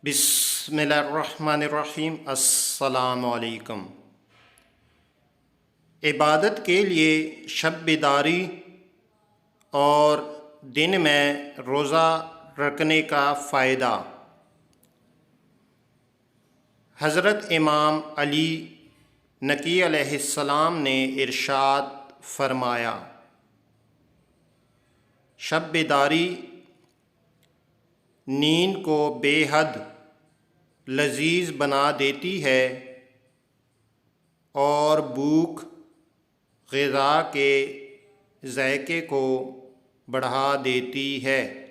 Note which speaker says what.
Speaker 1: بسم اللہ الرحمن الرحیم۔ السلام علیکم۔ عبادت کے لیے شب بیداری اور دن میں روزہ رکھنے کا فائدہ۔ حضرت امام علی نقی علیہ السلام نے ارشاد فرمایا، شب بیداری نیند کو بے حد لذیذ بنا دیتی ہے اور بھوک غذا کے ذائقے کو بڑھا دیتی ہے۔